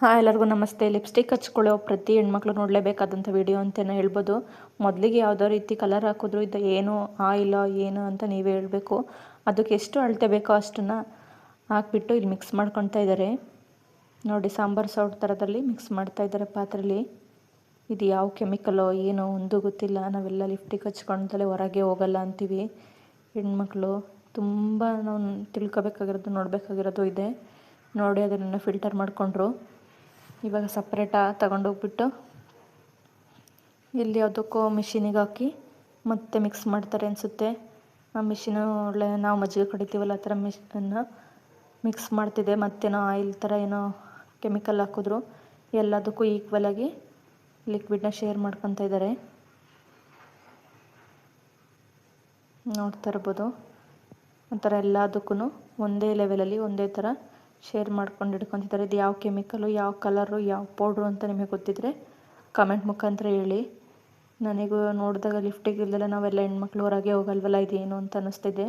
ಹಾಂ, ಎಲ್ಲರಿಗೂ ನಮಸ್ತೆ. ಲಿಪ್ಸ್ಟಿಕ್ ಹಚ್ಕೊಳ್ಳೋ ಪ್ರತಿ ಹೆಣ್ಮಕ್ಳು ನೋಡಲೇಬೇಕಾದಂಥ ವಿಡಿಯೋ ಅಂತಲೇ ಹೇಳ್ಬೋದು. ಮೊದಲಿಗೆ ಯಾವುದೋ ರೀತಿ ಕಲರ್ ಹಾಕಿದ್ರು ಇದು ಏನು ಆಯಿಲ ಏನು ಅಂತ ನೀವೇ ಹೇಳಬೇಕು. ಅದಕ್ಕೆ ಎಷ್ಟು ಅಳತೆ ಬೇಕೋ ಅಷ್ಟನ್ನು ಹಾಕ್ಬಿಟ್ಟು ಇಲ್ಲಿ ಮಿಕ್ಸ್ ಮಾಡ್ಕೊತಾ ಇದ್ದಾರೆ ನೋಡಿ. ಸಾಂಬಾರು ಸೌಟ್ ಥರದಲ್ಲಿ ಮಿಕ್ಸ್ ಮಾಡ್ತಾ ಇದ್ದಾರೆ ಪಾತ್ರೆಯಲ್ಲಿ. ಇದು ಯಾವ ಕೆಮಿಕಲೋ ಏನೋ ಒಂದು ಗೊತ್ತಿಲ್ಲ. ನಾವೆಲ್ಲ ಲಿಪ್ಸ್ಟಿಕ್ ಹಚ್ಕೊಂಡಲೇ ಹೊರಗೆ ಹೋಗಲ್ಲ ಅಂತೀವಿ ಹೆಣ್ಮಕ್ಳು. ತುಂಬ ನಾವು ತಿಳ್ಕೊಬೇಕಾಗಿರೋದು ನೋಡಬೇಕಾಗಿರೋದು ಇದೆ ನೋಡಿ. ಅದನ್ನು ಫಿಲ್ಟರ್ ಮಾಡಿಕೊಂಡ್ರು. ಇವಾಗ ಸಪ್ರೇಟಾಗಿ ತಗೊಂಡೋಗ್ಬಿಟ್ಟು ಇಲ್ಲಿ ಯಾವುದಕ್ಕೋ ಮಿಷಿನಿಗೆ ಹಾಕಿ ಮತ್ತೆ ಮಿಕ್ಸ್ ಮಾಡ್ತಾರೆ ಅನಿಸುತ್ತೆ. ಆ ಮಿಷಿನು ಒಳ್ಳೆ ನಾವು ಮಜ್ಜಿಗೆ ಕಡಿತೀವಲ್ಲ ಆ ಥರ ಮಿಷನ್ನ ಮಿಕ್ಸ್ ಮಾಡ್ತಿದೆ. ಮತ್ತೇನೋ ಆಯಿಲ್ ಥರ ಏನೋ ಕೆಮಿಕಲ್ ಹಾಕಿದ್ರು. ಎಲ್ಲದಕ್ಕೂ ಈಕ್ವಲಾಗಿ ಲಿಕ್ವಿಡ್ನ ಶೇರ್ ಮಾಡ್ಕೊತಾ ಇದ್ದಾರೆ. ನೋಡ್ತಾ ಇರ್ಬೋದು. ಒಂಥರ ಎಲ್ಲದಕ್ಕೂ ಒಂದೇ ಲೆವೆಲಲ್ಲಿ ಒಂದೇ ಥರ ಶೇರ್ ಮಾಡ್ಕೊಂಡು ಇಟ್ಕೊತಿದ್ದಾರೆ. ಇದು ಯಾವ ಕೆಮಿಕಲು, ಯಾವ ಕಲರು, ಯಾವ ಪೌಡ್ರು ಅಂತ ನಿಮಗೆ ಗೊತ್ತಿದ್ದರೆ ಕಮೆಂಟ್ ಮುಖಾಂತರ ಹೇಳಿ. ನನಗೂ ನೋಡಿದಾಗ ಲಿಪ್ಸ್ಟಿಕ್ ಇಲ್ದೆಲ್ಲ ನಾವೆಲ್ಲ ಹೆಣ್ಮಕ್ಳು ಹೊರಗೆ ಹೋಗಲ್ವಲ್ಲ, ಇದೇನು ಅಂತ ಅನ್ನಿಸ್ತಿದೆ.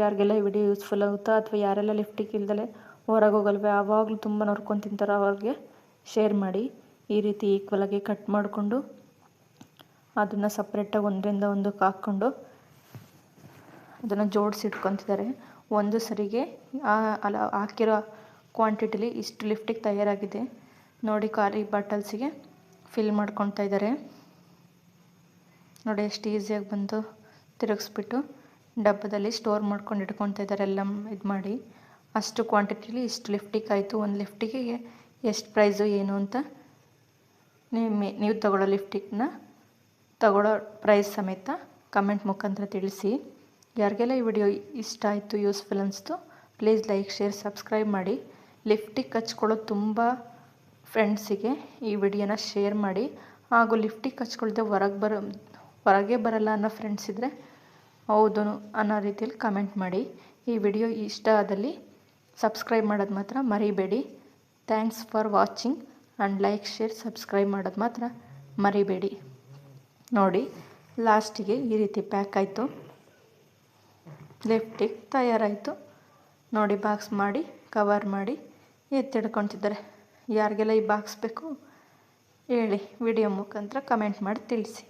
ಯಾರಿಗೆಲ್ಲ ಈ ವಿಡಿಯೋ ಯೂಸ್ಫುಲ್ ಆಗುತ್ತಾ ಅಥವಾ ಯಾರೆಲ್ಲ ಲಿಪ್ಸ್ಟಿಕ್ ಇಲ್ದಲೆ ಹೊರಗೆ ಹೋಗಲ್ವೇ ಆವಾಗಲೂ ತುಂಬ ನೋಡ್ಕೊಂಡು ತಿಂತಾರೋ ಅವ್ರಿಗೆ ಶೇರ್ ಮಾಡಿ. ಈ ರೀತಿ ಈಕ್ವಲಾಗಿ ಕಟ್ ಮಾಡಿಕೊಂಡು ಅದನ್ನು ಸಪ್ರೇಟಾಗಿ ಒಂದರಿಂದ ಒಂದಕ್ಕೆ ಹಾಕ್ಕೊಂಡು ಅದನ್ನು ಜೋಡಿಸಿ ಇಟ್ಕೊತಿದ್ದಾರೆ. ಒಂದು ಸರಿಗೆ ಅಲ್ಲ ಹಾಕಿರೋ ಕ್ವಾಂಟಿಟಿಲಿ ಇಷ್ಟು ಲಿಪ್ಸ್ಟಿಕ್ ತಯಾರಾಗಿದೆ ನೋಡಿ. ಖಾಲಿ ಬಾಟಲ್ಸಿಗೆ ಫಿಲ್ ಮಾಡ್ಕೊತಾ ಇದ್ದಾರೆ ನೋಡಿ. ಎಷ್ಟು ಈಸಿಯಾಗಿ ಬಂದು ತಿರುಗಿಸ್ಬಿಟ್ಟು ಡಬ್ಬದಲ್ಲಿ ಸ್ಟೋರ್ ಮಾಡ್ಕೊಂಡು ಇಟ್ಕೊತಾ ಇದ್ದಾರೆ. ಎಲ್ಲ ಇದು ಮಾಡಿ ಅಷ್ಟು ಕ್ವಾಂಟಿಟಿಲಿ ಇಷ್ಟು ಲಿಪ್ಸ್ಟಿಕ್ ಆಯಿತು. ಒಂದು ಲಿಪ್ಸ್ಟಿಕ್ಕಿಗೆ ಎಷ್ಟು ಪ್ರೈಸು ಏನು ಅಂತ ನೀವು ತಗೊಳ್ಳೋ ಲಿಪ್ಸ್ಟಿಕ್ನ ತಗೊಳ್ಳೋ ಪ್ರೈಸ್ ಸಮೇತ ಕಮೆಂಟ್ ಮುಖಾಂತರ ತಿಳಿಸಿ. ಯಾರಿಗೆಲ್ಲ ಈ ವಿಡಿಯೋ ಇಷ್ಟ ಆಯಿತು, ಯೂಸ್ಫುಲ್ ಅನಿಸ್ತು, ಪ್ಲೀಸ್ ಲೈಕ್, ಶೇರ್, ಸಬ್ಸ್ಕ್ರೈಬ್ ಮಾಡಿ. ಲಿಪ್ಸ್ಟಿಕ್ ಹಚ್ಕೊಳ್ಳೋ ತುಂಬ ಫ್ರೆಂಡ್ಸಿಗೆ ಈ ವಿಡಿಯೋನ ಶೇರ್ ಮಾಡಿ. ಹಾಗೂ ಲಿಪ್ಸ್ಟಿಕ್ ಹಚ್ಕೊಳ್ದೆ ಹೊರಗೆ ಬರಲ್ಲ ಅನ್ನೋ ಫ್ರೆಂಡ್ಸ್ ಇದ್ದರೆ ಹೌದು ಅನ್ನೋ ರೀತಿಯಲ್ಲಿ ಕಮೆಂಟ್ ಮಾಡಿ. ಈ ವಿಡಿಯೋ ಇಷ್ಟ ಆದಲ್ಲಿ ಸಬ್ಸ್ಕ್ರೈಬ್ ಮಾಡೋದು ಮಾತ್ರ ಮರಿಬೇಡಿ. Thanks for watching and like, share, subscribe ಮಾಡೋದು ಮಾತ್ರ ಮರಿಬೇಡಿ. ನೋಡಿ, ಲಾಸ್ಟಿಗೆ ಈ ರೀತಿ ಪ್ಯಾಕ್ ಆಯಿತು, ಲಿಪ್ಸ್ಟಿಕ್ ತಯಾರಾಯಿತು ನೋಡಿ. ಬಾಕ್ಸ್ ಮಾಡಿ ಕವರ್ ಮಾಡಿ ಎತ್ತಿಡ್ಕೊತಿದ್ದಾರೆ. ಯಾರಿಗೆಲ್ಲ ಈ ಬಾಕ್ಸ್ ಬೇಕು ಹೇಳಿ, ವಿಡಿಯೋ ಮುಖಾಂತರ ಕಮೆಂಟ್ ಮಾಡಿ ತಿಳಿಸಿ.